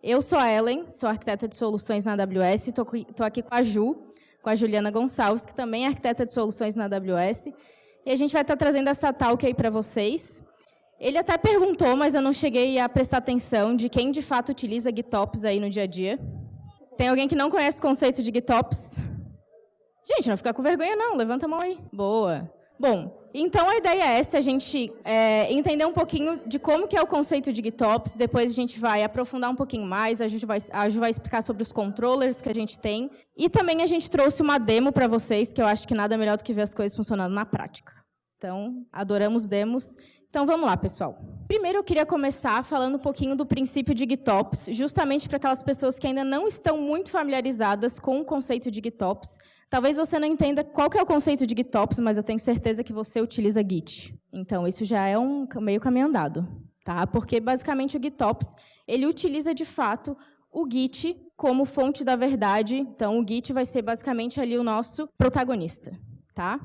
Eu sou a Ellen, sou arquiteta de soluções na AWS, estou aqui com a com a Juliana Gonçalves, que também é arquiteta de soluções na AWS, e a gente vai estar trazendo essa talk aí para vocês. Ele até perguntou, mas eu não cheguei a prestar atenção de quem de fato utiliza GitOps aí no dia a dia. Tem alguém que não conhece o conceito de GitOps? Gente, não fica com vergonha não, levanta a mão aí. Boa. Bom, então a ideia é essa, a gente entender um pouquinho de como que é o conceito de GitOps, depois a gente vai aprofundar um pouquinho mais, a Ju vai explicar sobre os controllers que a gente tem, e também a gente trouxe uma demo para vocês, que eu acho que nada melhor do que ver as coisas funcionando na prática. Então, adoramos demos. Então, vamos lá, pessoal. Primeiro, eu queria começar falando um pouquinho do princípio de GitOps, justamente para aquelas pessoas que ainda não estão muito familiarizadas com o conceito de GitOps. Talvez você não entenda qual que é o conceito de GitOps, mas eu tenho certeza que você utiliza Git. Então, isso já é um meio caminho andado, tá? Porque, basicamente, o GitOps, ele utiliza, de fato, o Git como fonte da verdade. Então, o Git vai ser, basicamente, ali o nosso protagonista, tá?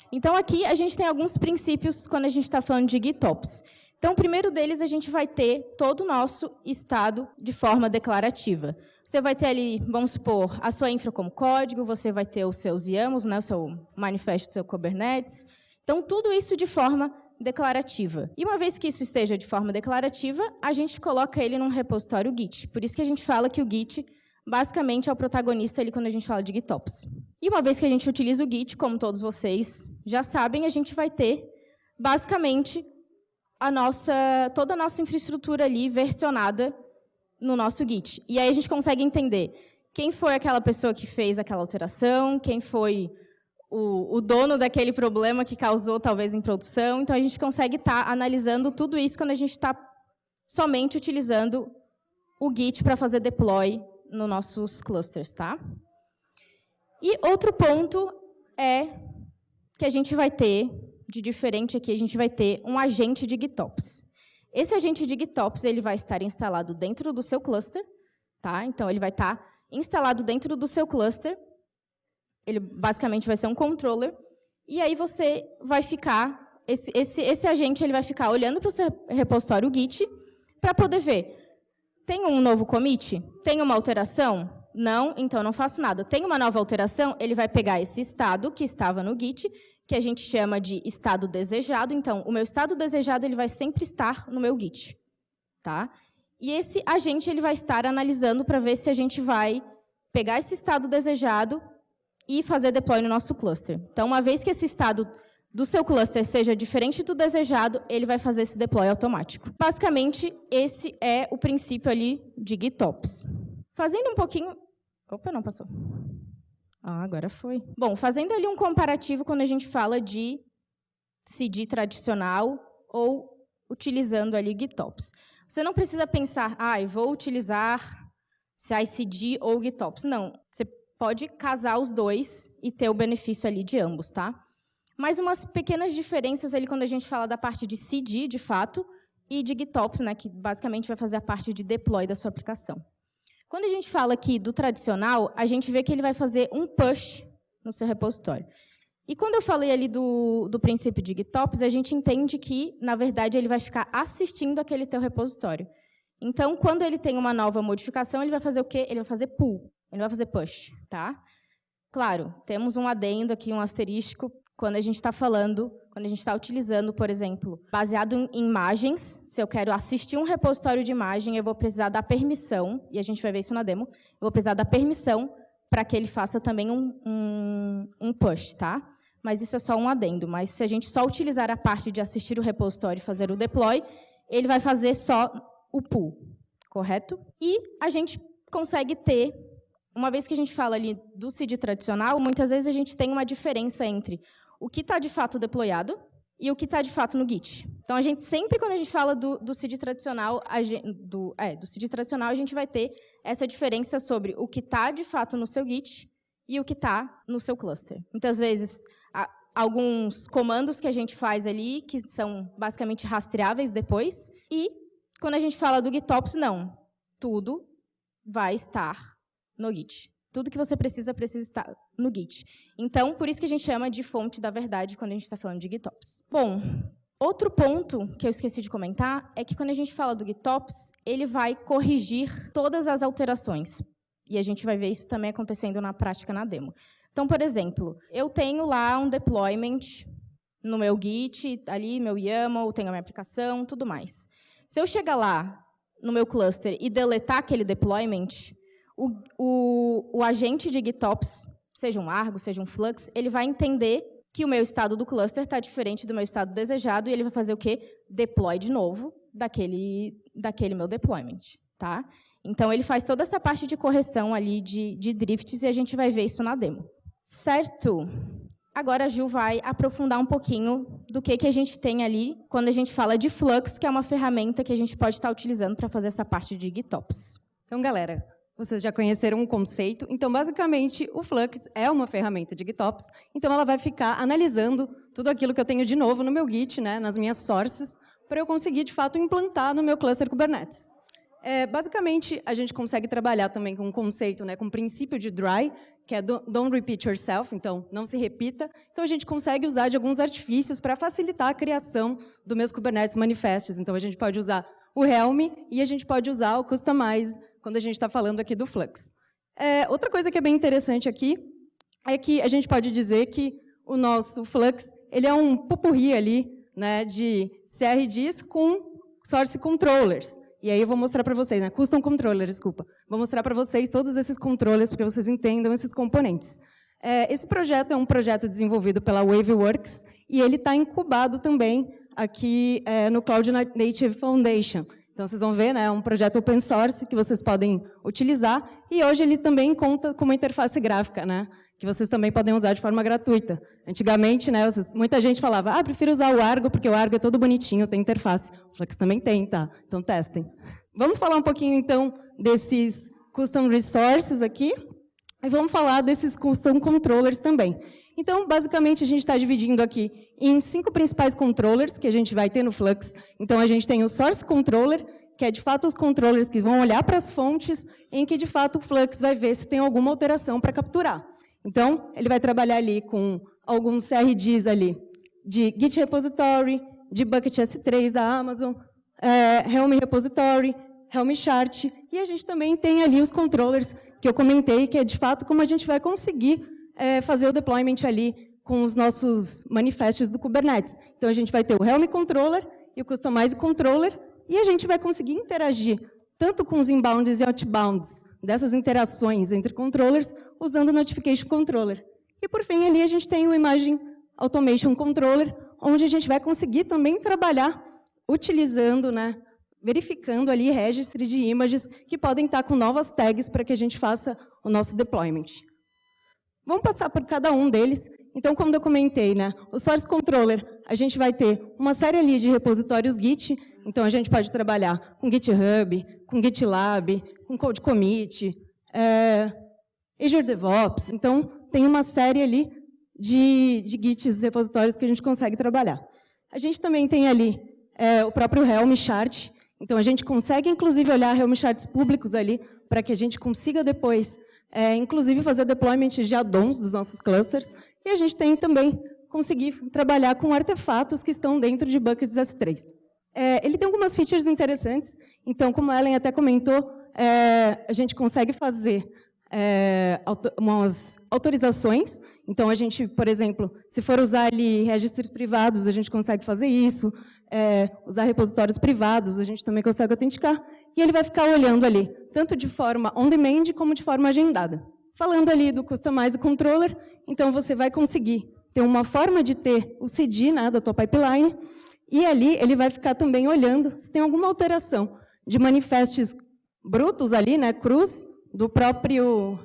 Então, aqui, a gente tem alguns princípios quando a gente está falando de GitOps. Então, o primeiro deles, a gente vai ter todo o nosso estado de forma declarativa. Você vai ter ali, vamos supor, a sua infra como código, você vai ter os seus YAMLs, né, o seu manifesto do seu Kubernetes. Então, tudo isso de forma declarativa. E uma vez que isso esteja de forma declarativa, a gente coloca ele num repositório Git. Por isso que a gente fala que o Git, basicamente, é o protagonista ali quando a gente fala de GitOps. E uma vez que a gente utiliza o Git, como todos vocês já sabem, a gente vai ter, basicamente, toda a nossa infraestrutura ali versionada no nosso Git. E aí a gente consegue entender quem foi aquela pessoa que fez aquela alteração, quem foi o dono daquele problema que causou, talvez, em produção. Então, a gente consegue estar analisando tudo isso quando a gente está somente utilizando o Git para fazer deploy nos nossos clusters, tá? E outro ponto é que a gente vai ter, de diferente aqui, a gente vai ter um agente de GitOps. Esse agente de GitOps, ele vai estar instalado dentro do seu cluster, tá? Então, ele vai estar instalado dentro do seu cluster. Ele, basicamente, vai ser um controller. E aí, você vai ficar... Esse agente ele vai ficar olhando para o seu repositório Git para poder ver. Tem um novo commit? Tem uma alteração? Não, então não faço nada. Tem uma nova alteração? Ele vai pegar esse estado que estava no Git, que a gente chama de estado desejado. Então, o meu estado desejado ele vai sempre estar no meu Git, tá? E esse agente ele vai estar analisando para ver se a gente vai pegar esse estado desejado e fazer deploy no nosso cluster. Então, uma vez que esse estado do seu cluster seja diferente do desejado, ele vai fazer esse deploy automático. Basicamente, esse é o princípio ali de GitOps. Fazendo um pouquinho... Opa, não passou. Ah, agora foi. Bom, fazendo ali um comparativo quando a gente fala de CD tradicional ou utilizando ali GitOps. Você não precisa pensar, eu vou utilizar CI/CD ou GitOps. Não, você pode casar os dois e ter o benefício ali de ambos, tá? Mas umas pequenas diferenças ali quando a gente fala da parte de CD, de fato, e de GitOps, né, que basicamente vai fazer a parte de deploy da sua aplicação. Quando a gente fala aqui do tradicional, a gente vê que ele vai fazer um push no seu repositório. E quando eu falei ali do princípio de GitOps, a gente entende que, na verdade, ele vai ficar assistindo aquele teu repositório. Então, quando ele tem uma nova modificação, ele vai fazer o quê? Ele vai fazer pull, ele vai fazer push, tá? Claro, temos um adendo aqui, um asterístico, quando a gente está falando, quando a gente está utilizando, por exemplo, baseado em imagens, se eu quero assistir um repositório de imagem, eu vou precisar da permissão, e a gente vai ver isso na demo, eu vou precisar da permissão para que ele faça também um push, tá? Mas isso é só um adendo. Mas se a gente só utilizar a parte de assistir o repositório e fazer o deploy, ele vai fazer só o pull, correto? E a gente consegue ter, uma vez que a gente fala ali do CD tradicional, muitas vezes a gente tem uma diferença entre o que está de fato deployado e o que está de fato no Git. Então, a gente sempre, quando a gente fala do CD tradicional, do CD tradicional, a gente vai ter essa diferença sobre o que está de fato no seu Git e o que está no seu cluster. Muitas vezes, alguns comandos que a gente faz ali, que são basicamente rastreáveis depois, e quando a gente fala do GitOps, não. Tudo vai estar no Git. Tudo que você precisa estar no Git. Então, por isso que a gente chama de fonte da verdade quando a gente está falando de GitOps. Bom, Outro ponto que eu esqueci de comentar é que quando a gente fala do GitOps, ele vai corrigir todas as alterações. E a gente vai ver isso também acontecendo na prática na demo. Então, por exemplo, eu tenho lá um deployment no meu Git, ali meu YAML, tenho a minha aplicação, tudo mais. Se eu chegar lá no meu cluster e deletar aquele deployment, o agente de GitOps, seja um Argo, seja um Flux, ele vai entender que o meu estado do cluster está diferente do meu estado desejado e ele vai fazer o quê? Deploy de novo daquele meu deployment. Tá? Então, ele faz toda essa parte de correção ali de drifts e a gente vai ver isso na demo. Certo? Agora a Ju vai aprofundar um pouquinho do que a gente tem ali quando a gente fala de Flux, que é uma ferramenta que a gente pode estar utilizando para fazer essa parte de GitOps. Então, galera, vocês já conheceram o conceito. Então, basicamente, o Flux é uma ferramenta de GitOps. Então, ela vai ficar analisando tudo aquilo que eu tenho de novo no meu Git, né, nas minhas sources, para eu conseguir, de fato, implantar no meu cluster Kubernetes. Basicamente, a gente consegue trabalhar também com um conceito, né, com o princípio de dry, que é don't repeat yourself, então não se repita. Então, a gente consegue usar de alguns artifícios para facilitar a criação do meus Kubernetes manifests. Então, a gente pode usar o Helm e a gente pode usar o Kustomize, quando a gente está falando aqui do Flux. Outra coisa que é bem interessante aqui é que a gente pode dizer que o nosso Flux ele é um pupurri ali, né, de CRDs com source controllers. E aí eu vou mostrar para vocês, né? Custom Controller, desculpa. Vou mostrar para vocês todos esses controllers para que vocês entendam esses componentes. Esse projeto é um projeto desenvolvido pela Waveworks e ele está incubado também aqui no Cloud Native Foundation. Então, vocês vão ver, né? É um projeto open source que vocês podem utilizar e hoje ele também conta com uma interface gráfica, né? Que vocês também podem usar de forma gratuita. Antigamente, né, muita gente falava, prefiro usar o Argo, porque o Argo é todo bonitinho, tem interface. O Flux também tem, tá? Então, testem. Vamos falar um pouquinho, então, desses custom resources aqui, e vamos falar desses custom controllers também. Então, basicamente, a gente está dividindo aqui em 5 principais controllers que a gente vai ter no Flux. Então, a gente tem o Source Controller, que é, de fato, os controllers que vão olhar para as fontes, em que, de fato, o Flux vai ver se tem alguma alteração para capturar. Então, ele vai trabalhar ali com alguns CRDs ali de Git Repository, de Bucket S3 da Amazon, Helm Repository, Helm Chart, e a gente também tem ali os controllers que eu comentei, que é, de fato, como a gente vai conseguir fazer o deployment ali com os nossos manifestos do Kubernetes. Então, a gente vai ter o Helm Controller e o Kustomize Controller, e a gente vai conseguir interagir tanto com os inbounds e outbounds dessas interações entre controllers, usando o Notification Controller. E, por fim, ali a gente tem o Imaging Automation Controller, onde a gente vai conseguir também trabalhar utilizando, né, verificando ali registry de images que podem estar com novas tags para que a gente faça o nosso deployment. Vamos passar por cada um deles. Então, como eu comentei, né, o Source Controller, a gente vai ter uma série ali de repositórios Git. Então, a gente pode trabalhar com GitHub, com GitLab, com Code Commit, Azure DevOps. Então, tem uma série ali de Gits, repositórios que a gente consegue trabalhar. A gente também tem ali o próprio Helm Chart. Então, a gente consegue, inclusive, olhar Helm Charts públicos ali, para que a gente consiga depois, inclusive, fazer deployment de add-ons dos nossos clusters. E a gente tem também conseguir trabalhar com artefatos que estão dentro de buckets S3. Ele tem algumas features interessantes. Então, como a Ellen até comentou, a gente consegue fazer umas autorizações. Então, a gente, por exemplo, se for usar ali registros privados, a gente consegue fazer isso. Usar repositórios privados, a gente também consegue autenticar. E ele vai ficar olhando ali, tanto de forma on-demand, como de forma agendada. Falando ali do Kustomize Controller, então você vai conseguir ter uma forma de ter o CD, né, da tua pipeline, e ali ele vai ficar também olhando se tem alguma alteração de manifestos brutos ali, né, crus, do próprio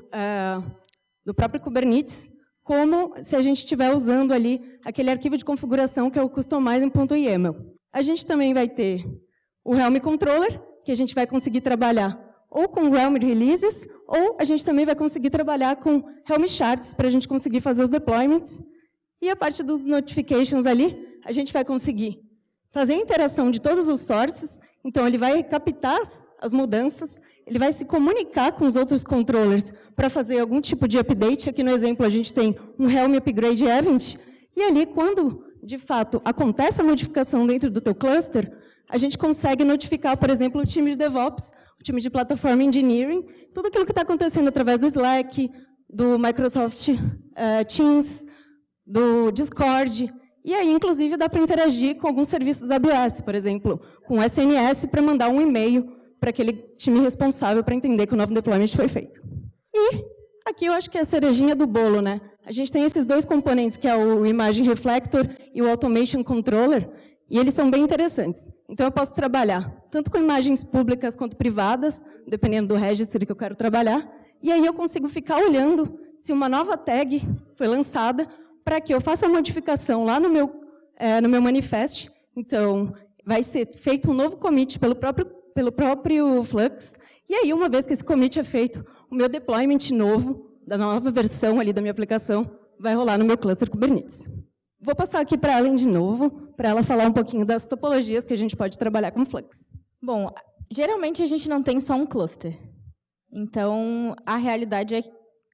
Kubernetes, como se a gente estiver usando ali aquele arquivo de configuração que é o customize.yaml. A gente também vai ter o Helm Controller, que a gente vai conseguir trabalhar ou com Helm Releases, ou a gente também vai conseguir trabalhar com Helm Charts para a gente conseguir fazer os deployments. E a parte dos notifications ali, a gente vai conseguir fazer a interação de todos os sources. Então, ele vai captar as mudanças, ele vai se comunicar com os outros controllers para fazer algum tipo de update. Aqui no exemplo, a gente tem um Helm Upgrade Event. E ali, quando de fato, acontece a modificação dentro do teu cluster, a gente consegue notificar, por exemplo, o time de DevOps, o time de Platform Engineering, tudo aquilo que está acontecendo através do Slack, do Microsoft Teams, do Discord. E aí, inclusive, dá para interagir com algum serviço da AWS, por exemplo, com o SNS, para mandar um e-mail para aquele time responsável para entender que o novo deployment foi feito. E aqui eu acho que é a cerejinha do bolo, né? A gente tem esses dois componentes, que é o Imaging Reflector e o Automation Controller, e eles são bem interessantes. Então, eu posso trabalhar tanto com imagens públicas quanto privadas, dependendo do registry que eu quero trabalhar, e aí eu consigo ficar olhando se uma nova tag foi lançada para que eu faça a modificação lá no meu manifest. Então, vai ser feito um novo commit pelo próprio Flux, e aí, uma vez que esse commit é feito, o meu deployment novo, da nova versão ali da minha aplicação, vai rolar no meu cluster Kubernetes. Vou passar aqui para a Ellen de novo, para ela falar um pouquinho das topologias que a gente pode trabalhar com Flux. Bom, geralmente a gente não tem só um cluster. Então, a realidade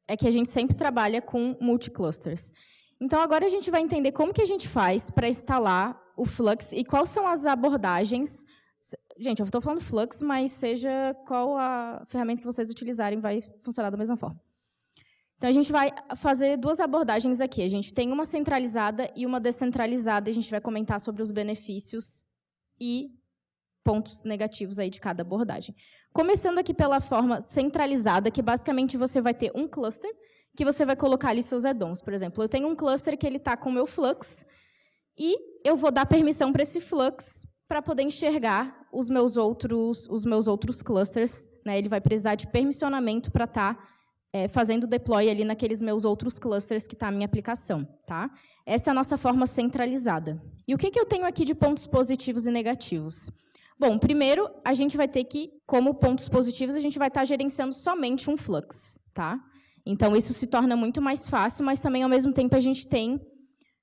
é que a gente sempre trabalha com multiclusters. Então, agora a gente vai entender como que a gente faz para instalar o Flux e quais são as abordagens. Gente, eu estou falando Flux, mas seja qual a ferramenta que vocês utilizarem, vai funcionar da mesma forma. Então, a gente vai fazer duas abordagens aqui. A gente tem uma centralizada e uma descentralizada, e a gente vai comentar sobre os benefícios e pontos negativos aí de cada abordagem. Começando aqui pela forma centralizada, que basicamente você vai ter um cluster, que você vai colocar ali seus add-ons. Por exemplo, eu tenho um cluster que ele está com o meu Flux, e eu vou dar permissão para esse Flux para poder enxergar os meus outros clusters. Né? Ele vai precisar de permissionamento para estar fazendo deploy ali naqueles meus outros clusters que está a minha aplicação. Tá? Essa é a nossa forma centralizada. E o que eu tenho aqui de pontos positivos e negativos? Bom, primeiro, a gente vai ter que, como pontos positivos, a gente vai estar gerenciando somente um Flux. Tá? Então, isso se torna muito mais fácil, mas também, ao mesmo tempo, a gente tem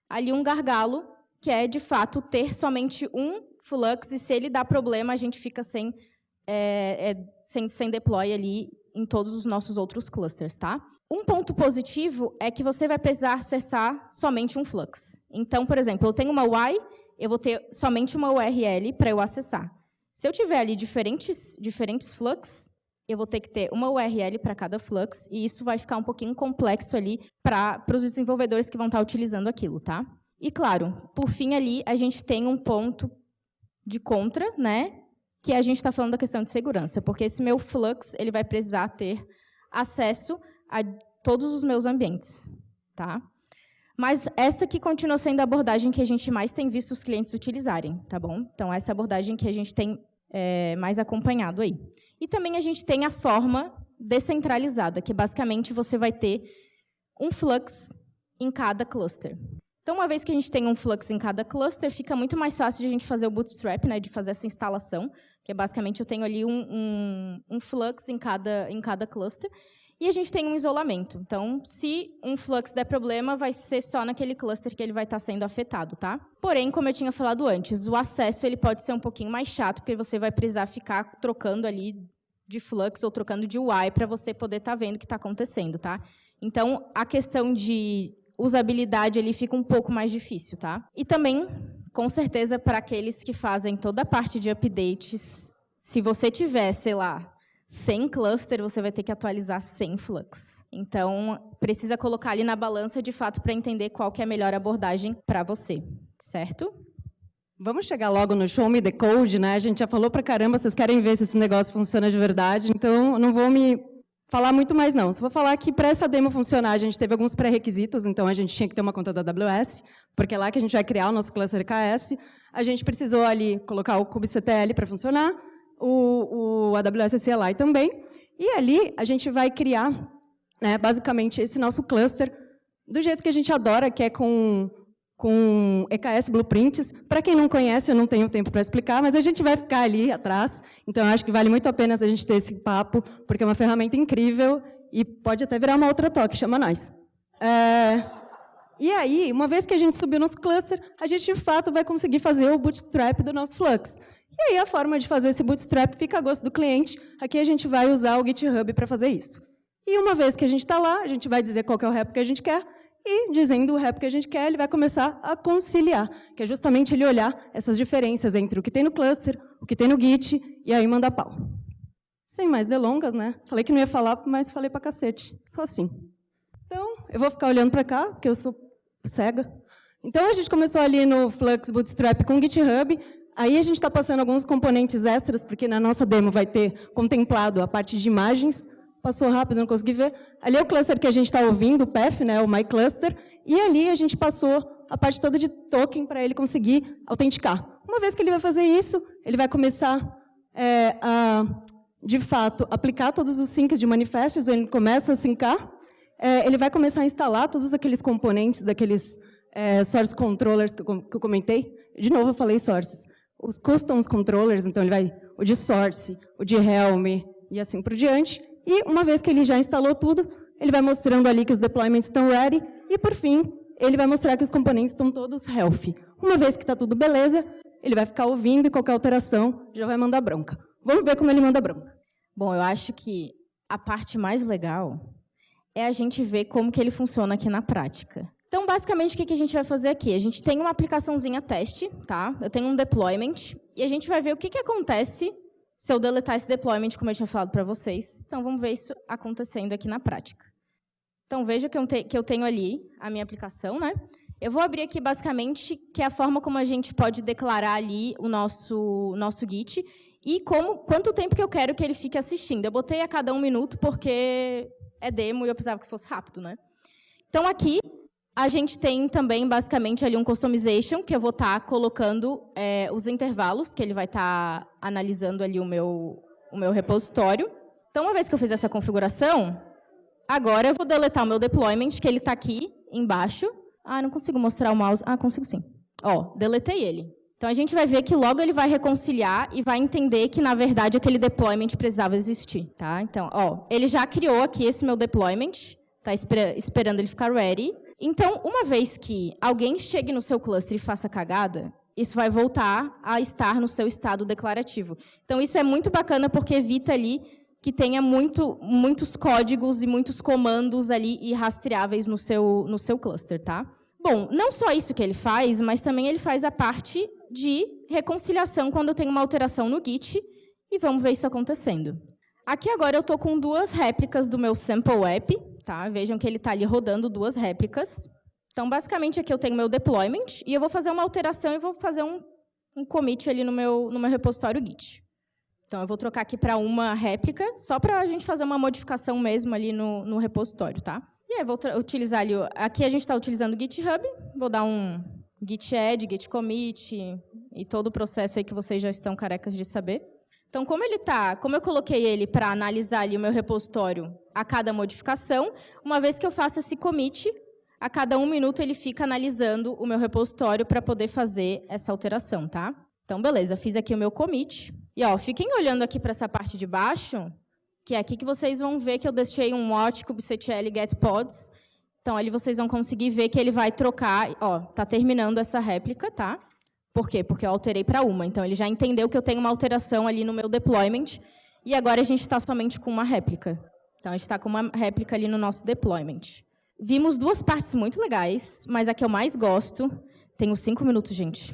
ali um gargalo, que é, de fato, ter somente um Flux, e se ele dá problema, a gente fica sem deploy ali em todos os nossos outros clusters. Tá? Um ponto positivo é que você vai precisar acessar somente um Flux. Então, por exemplo, eu tenho uma UI, eu vou ter somente uma URL para eu acessar. Se eu tiver ali diferentes Flux, eu vou ter que ter uma URL para cada Flux, e isso vai ficar um pouquinho complexo ali para os desenvolvedores que vão estar utilizando aquilo. Tá? E, claro, por fim, ali, a gente tem um ponto de contra, né, que a gente está falando da questão de segurança, porque esse meu Flux ele vai precisar ter acesso a todos os meus ambientes. Tá? Mas essa aqui continua sendo a abordagem que a gente mais tem visto os clientes utilizarem. Tá bom? Então, essa é a abordagem que a gente tem mais acompanhado aí. E também a gente tem a forma descentralizada, que basicamente você vai ter um Flux em cada cluster. Então, uma vez que a gente tem um Flux em cada cluster, fica muito mais fácil de a gente fazer o bootstrap, né, de fazer essa instalação, que basicamente eu tenho ali um Flux em cada cluster, e a gente tem um isolamento. Então, se um Flux der problema, vai ser só naquele cluster que ele vai estar sendo afetado. Tá? Porém, como eu tinha falado antes, o acesso ele pode ser um pouquinho mais chato, porque você vai precisar ficar trocando ali de Flux ou trocando de UI para você poder estar vendo o que está acontecendo. Tá? Então, a questão de usabilidade ali fica um pouco mais difícil. Tá? E também, com certeza, para aqueles que fazem toda a parte de updates, se você tiver, sei lá, 100 cluster, você vai ter que atualizar 100 Flux. Então, precisa colocar ali na balança, de fato, para entender qual que é a melhor abordagem para você. Certo? Vamos chegar logo no Show Me the Code, né? A gente já falou pra caramba, vocês querem ver se esse negócio funciona de verdade, então não vou me falar muito mais, não. Só vou falar que para essa demo funcionar, a gente teve alguns pré-requisitos, então a gente tinha que ter uma conta da AWS, porque é lá que a gente vai criar o nosso cluster EKS. A gente precisou ali colocar o kubectl para funcionar, o AWS CLI também, e ali a gente vai criar, né, basicamente esse nosso cluster do jeito que a gente adora, que é com EKS Blueprints. Para quem não conhece, eu não tenho tempo para explicar, mas a gente vai ficar ali atrás, então eu acho que vale muito a pena a gente ter esse papo, porque é uma ferramenta incrível e pode até virar uma outra talk, chama nós. E aí, uma vez que a gente subiu nosso cluster, a gente, de fato, vai conseguir fazer o bootstrap do nosso Flux. E aí, a forma de fazer esse bootstrap fica a gosto do cliente. Aqui a gente vai usar o GitHub para fazer isso. E uma vez que a gente está lá, a gente vai dizer qual que é o repo que a gente quer, E, dizendo o rap que a gente quer, ele vai começar a conciliar, que é justamente ele olhar essas diferenças entre o que tem no cluster, o que tem no Git, e aí manda pau. Sem mais delongas, né? Falei que não ia falar, mas falei pra cacete. Só assim. Então, eu vou ficar olhando para cá, porque eu sou cega. Então, a gente começou ali no Flux Bootstrap com GitHub. Aí a gente está passando alguns componentes extras, porque na nossa demo vai ter contemplado a parte de imagens. Passou rápido, não consegui ver. Ali é o cluster que a gente está ouvindo, o path, né, o myCluster. E ali a gente passou a parte toda de token para ele conseguir autenticar. Uma vez que ele vai fazer isso, ele vai começar a, de fato, aplicar todos os syncs de manifestos. Ele começa a synkar. Ele vai começar a instalar todos aqueles componentes daqueles source controllers que eu comentei. De novo, eu falei sources. Os customs controllers, então ele vai o de source, o de Helm e assim por diante. E uma vez que ele já instalou tudo, ele vai mostrando ali que os deployments estão ready. E, por fim, ele vai mostrar que os componentes estão todos healthy. Uma vez que está tudo beleza, ele vai ficar ouvindo e qualquer alteração já vai mandar bronca. Vamos ver como ele manda bronca. Bom, eu acho que a parte mais legal é a gente ver como que ele funciona aqui na prática. Então, basicamente, o que a gente vai fazer aqui? A gente tem uma aplicaçãozinha teste, tá? Eu tenho um deployment, e a gente vai ver o que acontece se eu deletar esse deployment, como eu tinha falado para vocês. Então, vamos ver isso acontecendo aqui na prática. Então, veja que eu tenho ali a minha aplicação, né? Eu vou abrir aqui, basicamente, que é a forma como a gente pode declarar ali o nosso Git e quanto tempo que eu quero que ele fique assistindo. Eu botei a cada 1 minuto, porque é demo e eu precisava que fosse rápido, né? Então, aqui, a gente tem também, basicamente, ali um customization, que eu vou estar colocando os intervalos, que ele vai estar analisando ali o meu repositório. Então, uma vez que eu fiz essa configuração, agora eu vou deletar o meu deployment, que ele está aqui embaixo. Ah, não consigo mostrar o mouse. Ah, consigo sim. Ó, deletei ele. Então, a gente vai ver que logo ele vai reconciliar e vai entender que, na verdade, aquele deployment precisava existir, tá? Então, ó, ele já criou aqui esse meu deployment, está esperando ele ficar ready. Então, uma vez que alguém chegue no seu cluster e faça cagada, isso vai voltar a estar no seu estado declarativo. Então, isso é muito bacana porque evita ali que tenha muitos códigos e muitos comandos ali irrastreáveis no seu cluster, tá? Bom, não só isso que ele faz, mas também ele faz a parte de reconciliação quando eu tenho uma alteração no Git, e vamos ver isso acontecendo. Aqui agora eu estou com 2 réplicas do meu sample app, tá? Vejam que ele está ali rodando 2 réplicas. Então, basicamente, aqui eu tenho meu deployment, e eu vou fazer uma alteração e vou fazer um commit ali no meu repositório Git. Então, eu vou trocar aqui para uma réplica, só para a gente fazer uma modificação mesmo ali no repositório, tá? E aí, eu vou utilizar ali... Aqui a gente está utilizando o GitHub, vou dar um git add, git commit, e todo o processo aí que vocês já estão carecas de saber. Então, como eu coloquei ele para analisar ali o meu repositório a cada modificação, uma vez que eu faço esse commit, a cada 1 minuto ele fica analisando o meu repositório para poder fazer essa alteração, tá? Então, beleza, fiz aqui o meu commit. E, ó, fiquem olhando aqui para essa parte de baixo, que é aqui que vocês vão ver que eu deixei um watch kubectl get pods. Então, ali vocês vão conseguir ver que ele vai trocar, ó, tá terminando essa réplica, tá? Por quê? Porque eu alterei para uma. Então, ele já entendeu que eu tenho uma alteração ali no meu deployment, e agora a gente está somente com uma réplica. Então, a gente está com uma réplica ali no nosso deployment. Vimos 2 partes muito legais, mas a que eu mais gosto... Tenho 5 minutos, gente.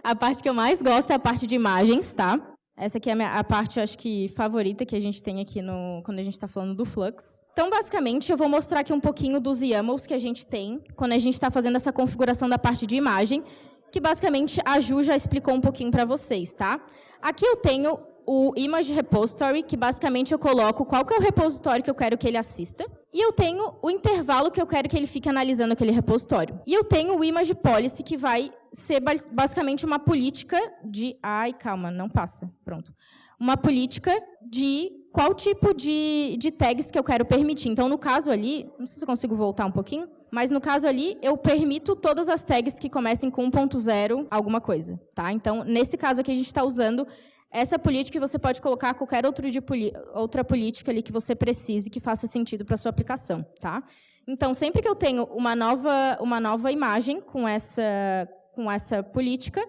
A parte que eu mais gosto é a parte de imagens, tá? Essa aqui é a parte, acho que, favorita que a gente tem aqui quando a gente está falando do Flux. Então, basicamente, eu vou mostrar aqui um pouquinho dos YAMLs que a gente tem quando a gente está fazendo essa configuração da parte de imagem, que, basicamente, a Ju já explicou um pouquinho para vocês, tá? Aqui eu tenho o Image Repository, que, basicamente, eu coloco qual que é o repositório que eu quero que ele assista, e eu tenho o intervalo que eu quero que ele fique analisando aquele repositório. E eu tenho o Image Policy, que vai ser basicamente uma política de... Ai, calma, não passa. Pronto. Uma política de qual tipo de tags que eu quero permitir. Então, no caso ali, não sei se eu consigo voltar um pouquinho, mas no caso ali, eu permito todas as tags que comecem com 1.0 alguma coisa, tá? Então, nesse caso aqui, a gente está usando essa política, e você pode colocar qualquer outra política ali que você precise, que faça sentido para a sua aplicação, tá? Então, sempre que eu tenho uma nova imagem com essa política,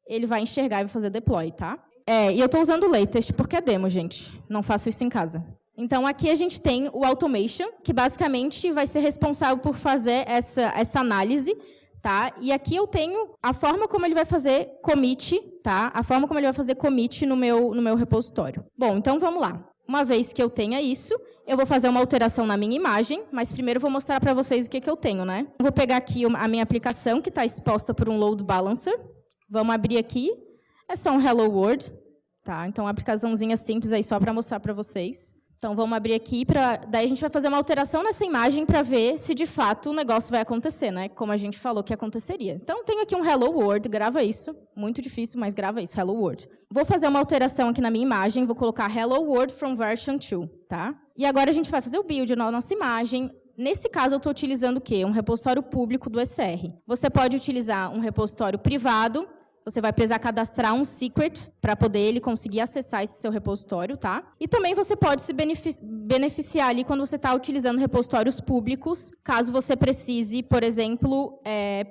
ele vai enxergar e vai fazer deploy, tá? E eu estou usando o latest porque é demo, gente. Não faço isso em casa. Então, aqui a gente tem o automation, que basicamente vai ser responsável por fazer essa análise, tá? E aqui eu tenho a forma como ele vai fazer commit, tá? A forma como ele vai fazer commit no meu repositório. Bom, então vamos lá. Uma vez que eu tenha isso, eu vou fazer uma alteração na minha imagem, mas primeiro eu vou mostrar para vocês o que eu tenho, né? Eu vou pegar aqui a minha aplicação, que está exposta por um load balancer. Vamos abrir aqui. É só um Hello World, tá? Então, uma aplicaçãozinha simples aí só para mostrar para vocês. Então, vamos abrir aqui, daí a gente vai fazer uma alteração nessa imagem para ver se, de fato, o negócio vai acontecer, né? Como a gente falou que aconteceria. Então, tenho aqui um Hello World, grava isso. Muito difícil, mas grava isso, Hello World. Vou fazer uma alteração aqui na minha imagem, vou colocar Hello World from version 2, tá? E agora a gente vai fazer o build na nossa imagem. Nesse caso, eu estou utilizando o quê? Um repositório público do ECR. Você pode utilizar um repositório privado. Você vai precisar cadastrar um secret para poder ele conseguir acessar esse seu repositório, tá? E também você pode se beneficiar ali quando você está utilizando repositórios públicos, caso você precise, por exemplo,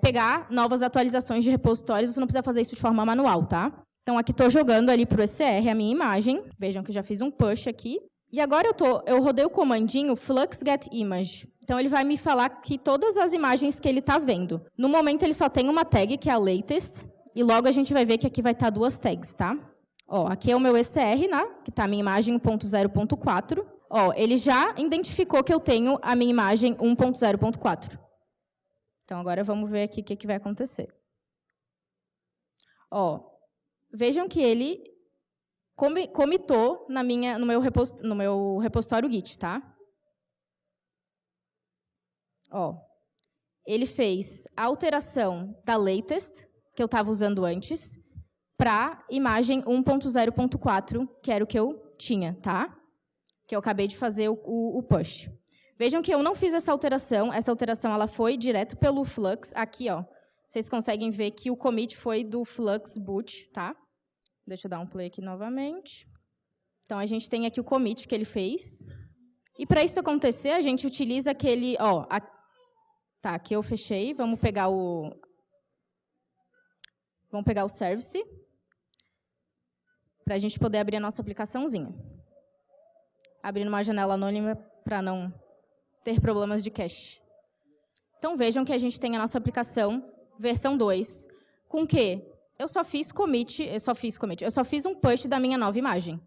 pegar novas atualizações de repositórios, você não precisa fazer isso de forma manual, tá? Então, aqui estou jogando ali para o ECR a minha imagem. Vejam que eu já fiz um push aqui. E agora eu rodei o comandinho flux get image. Então, ele vai me falar que todas as imagens que ele está vendo. No momento, ele só tem uma tag, que é a latest. E logo a gente vai ver que aqui vai estar 2 tags, tá? Ó, aqui é o meu ECR, né? Que está a minha imagem 1.0.4. Ó, ele já identificou que eu tenho a minha imagem 1.0.4. Então, agora vamos ver aqui o que vai acontecer. Ó, vejam que ele commitou no meu repositório Git, tá? Ó, ele fez a alteração da latest, que eu estava usando antes, para imagem 1.0.4, que era o que eu tinha, tá? Que eu acabei de fazer o push. Vejam que eu não fiz essa alteração ela foi direto pelo Flux. Aqui, ó, vocês conseguem ver que o commit foi do Flux boot, tá? Deixa eu dar um play aqui novamente. Então, a gente tem aqui o commit que ele fez. E para isso acontecer, a gente utiliza aquele... Ó, tá, aqui eu fechei. Vamos pegar o service, para a gente poder abrir a nossa aplicaçãozinha. Abrindo uma janela anônima para não ter problemas de cache. Então, vejam que a gente tem a nossa aplicação, versão 2, com o quê? Eu só fiz um push da minha nova imagem.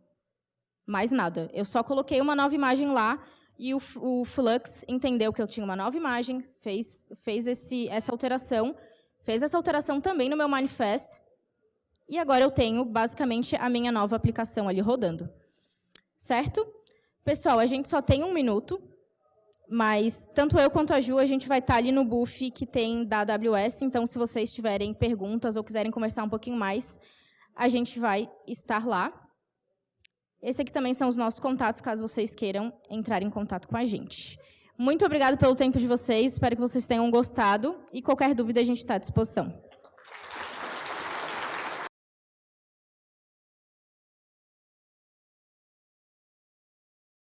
Mais nada. Eu só coloquei uma nova imagem lá e o Flux entendeu que eu tinha uma nova imagem, fez essa alteração. Fez essa alteração também no meu manifest. E agora eu tenho, basicamente, a minha nova aplicação ali rodando. Certo? Pessoal, a gente só tem 1 minuto, mas tanto eu quanto a Ju, a gente vai estar ali no booth que tem da AWS, então, se vocês tiverem perguntas ou quiserem conversar um pouquinho mais, a gente vai estar lá. Esse aqui também são os nossos contatos, caso vocês queiram entrar em contato com a gente. Muito obrigada pelo tempo de vocês, espero que vocês tenham gostado, e qualquer dúvida a gente está à disposição.